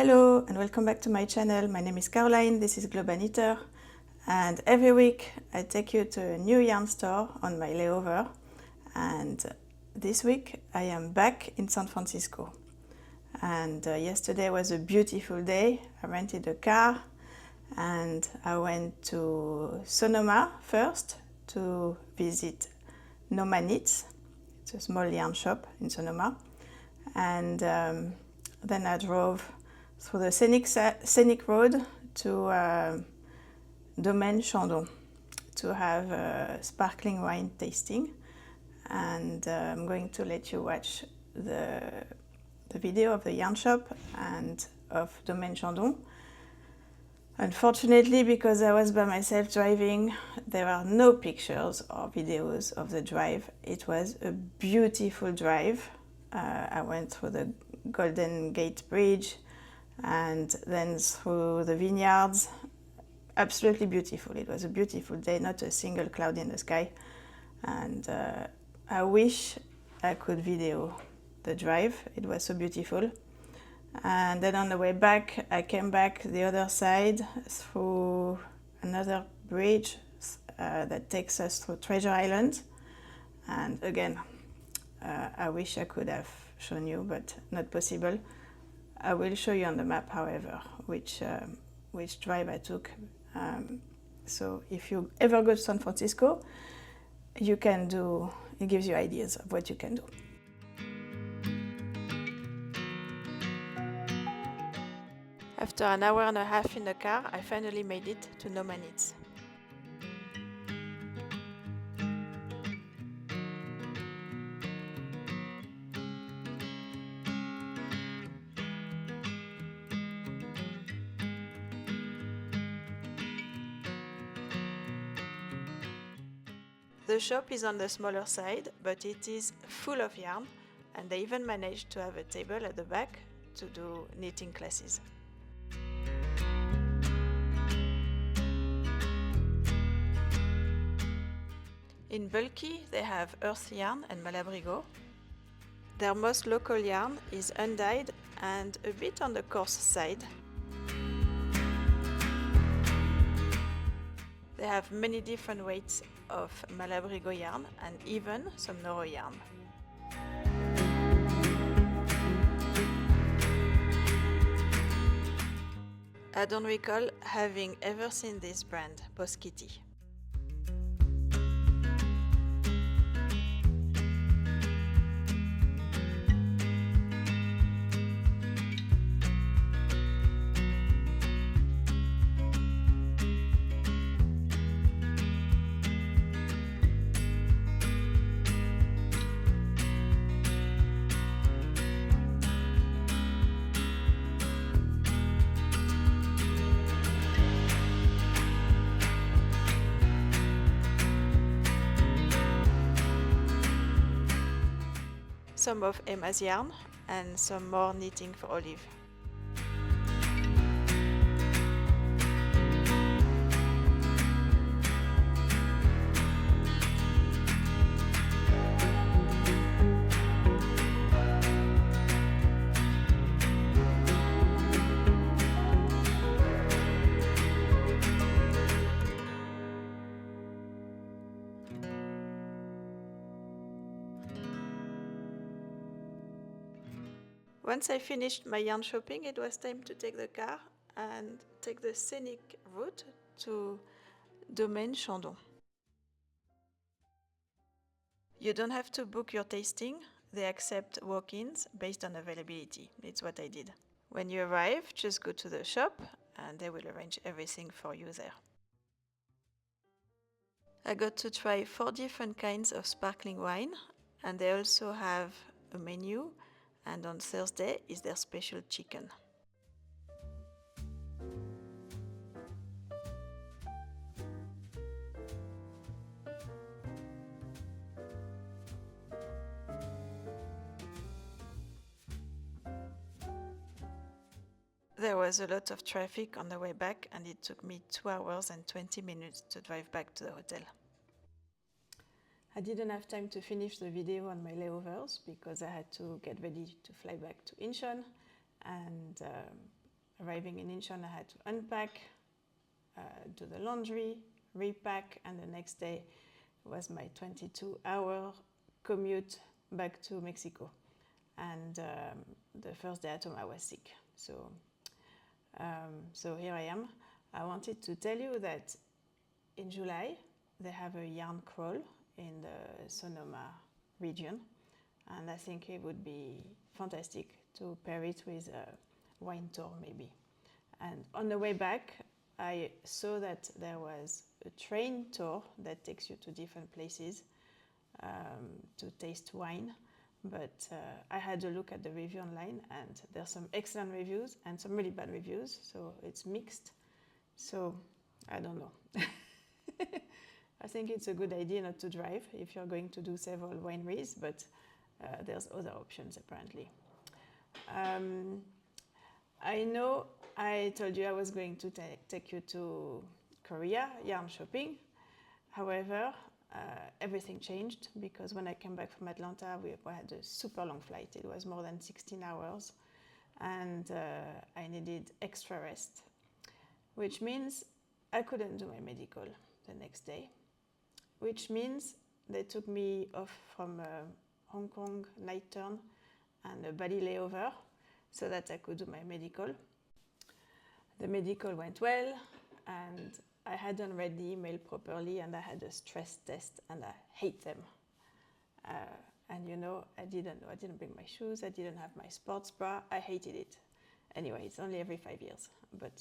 Hello and welcome back to my channel. My name is Caroline, this is Globanitter, and every week I take you to a new yarn store on my layover, and this week I am back in San Francisco. And yesterday was a beautiful day. I rented a car and I went to Sonoma first to visit Noma Knits. It's a small yarn shop in Sonoma, and then I drove through the scenic road to Domaine Chandon to have a sparkling wine tasting. And I'm going to let you watch the video of the yarn shop and of Domaine Chandon. Unfortunately, because I was by myself driving, there are no pictures or videos of the drive. It was a beautiful drive. I went through the Golden Gate Bridge and then through the vineyards. Absolutely beautiful. It was a beautiful day, not a single cloud in the sky. And I wish I could video the drive. It was so beautiful. And then on the way back, I came back the other side through another bridge that takes us through Treasure Island. And again, I wish I could have shown you, but not possible. I will show you on the map, however, which drive I took. So if you ever go to San Francisco, you can do, it gives you ideas of what you can do. After an hour and a half in the car, I finally made it to Noma Knits. The shop is on the smaller side, but it is full of yarn, and they even managed to have a table at the back to do knitting classes. In bulky, they have earth yarn and malabrigo. Their most local yarn is undyed and a bit on the coarse side. They have many different weights of malabrigo yarn and even some Noro yarn. I don't recall having ever seen this brand, Boss Kitty. Some of Emma's yarn and some more knitting for Olive. Once I finished my yarn shopping, it was time to take the car and take the scenic route to Domaine Chandon. You don't have to book your tasting. They accept walk-ins based on availability. It's what I did. When you arrive, just go to the shop and they will arrange everything for you there. I got to try 4 different kinds of sparkling wine, and they also have a menu. And on Thursday is their special chicken. There was a lot of traffic on the way back, and it took me 2 hours and 20 minutes to drive back to the hotel. I didn't have time to finish the video on my layovers because I had to get ready to fly back to Incheon, and arriving in Incheon, I had to unpack, do the laundry, repack, and the next day was my 22-hour commute back to Mexico. And the first day at home I was sick. So here I am. I wanted to tell you that in July they have a yarn crawl in the Sonoma region, and I think it would be fantastic to pair it with a wine tour maybe. And on the way back I saw that there was a train tour that takes you to different places to taste wine. But I had a look at the review online, and there's some excellent reviews and some really bad reviews, so it's mixed. So I don't know. I think it's a good idea not to drive if you're going to do several wineries, but there's other options apparently. I know I told you I was going to take you to Korea yarn shopping. However, everything changed because when I came back from Atlanta, we had a super long flight. It was more than 16 hours, and I needed extra rest, which means I couldn't do my medical the next day, which means they took me off from a Hong Kong night turn and a Bali layover so that I could do my medical. The medical went well, and I hadn't read the email properly, and I had a stress test, and I hate them. And you know, I didn't bring my shoes, I didn't have my sports bra, I hated it. Anyway, it's only every 5 years, but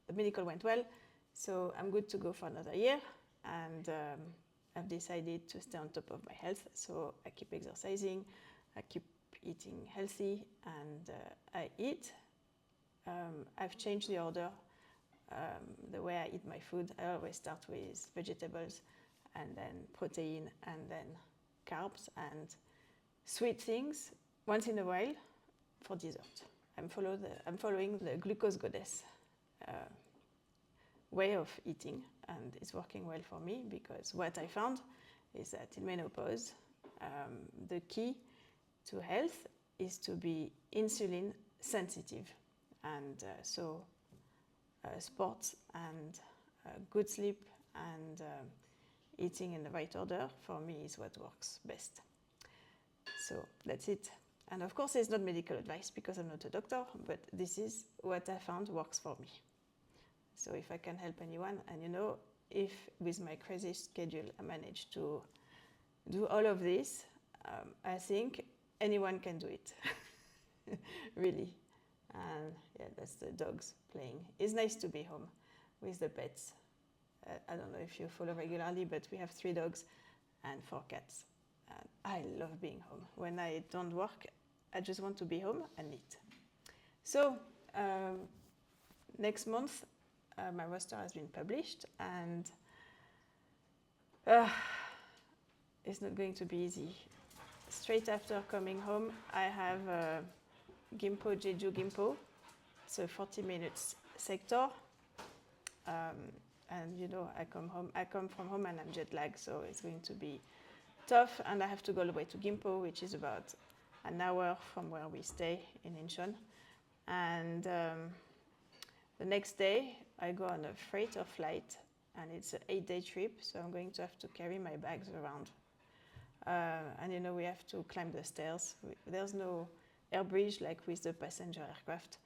the medical went well, so I'm good to go for another year, and I've decided to stay on top of my health, so I keep exercising, I keep eating healthy, and I eat. I've changed the order. The way I eat my food, I always start with vegetables and then protein and then carbs and sweet things once in a while for dessert. I'm following the glucose goddess way of eating, and it's working well for me because what I found is that in menopause, the key to health is to be insulin sensitive, and so sports and good sleep and eating in the right order for me is what works best. So that's it. And of course it's not medical advice because I'm not a doctor, but this is what I found works for me. So if I can help anyone, and you know, if with my crazy schedule I manage to do all of this, I think anyone can do it. Really. And yeah, that's the dogs playing. It's nice to be home with the pets. I don't know if you follow regularly, but we have 3 dogs and 4 cats. And I love being home. When I don't work, I just want to be home and eat. So next month, my roster has been published, and it's not going to be easy. Straight after coming home, I have Gimpo, Jeju Gimpo. It's a 40 minutes sector. And you know, I come from home and I'm jet lagged, so it's going to be tough. And I have to go all the way to Gimpo, which is about an hour from where we stay in Incheon. And the next day, I go on a freighter flight, and it's an 8-day trip, so I'm going to have to carry my bags around. And you know, we have to climb the stairs. There's no air bridge like with the passenger aircraft.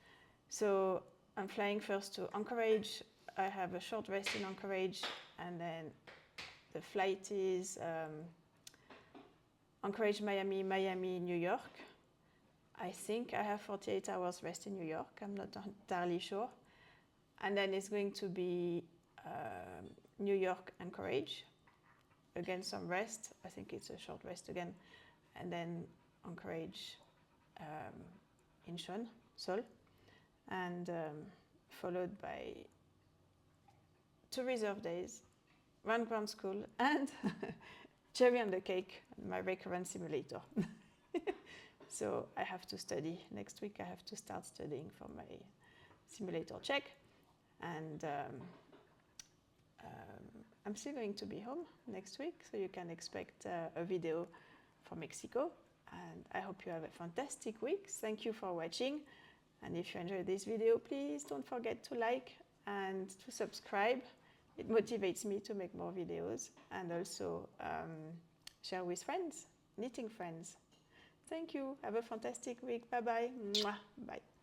So I'm flying first to Anchorage. I have a short rest in Anchorage, and then the flight is Anchorage, Miami, Miami, New York. I think I have 48 hours rest in New York. I'm not entirely sure. And then it's going to be New York, Anchorage. Again, some rest. I think it's a short rest again. And then Anchorage, Incheon, Seoul. And followed by 2 reserve days, 1 ground school, and cherry on the cake, my recurrent simulator. So I have to study. Next week I have to start studying for my simulator check. And I'm still going to be home next week, so you can expect a video from Mexico. And I hope you have a fantastic week. Thank you for watching. And if you enjoyed this video, please don't forget to like and to subscribe. It motivates me to make more videos, and also share with friends, knitting friends. Thank you. Have a fantastic week. Bye-bye. Bye.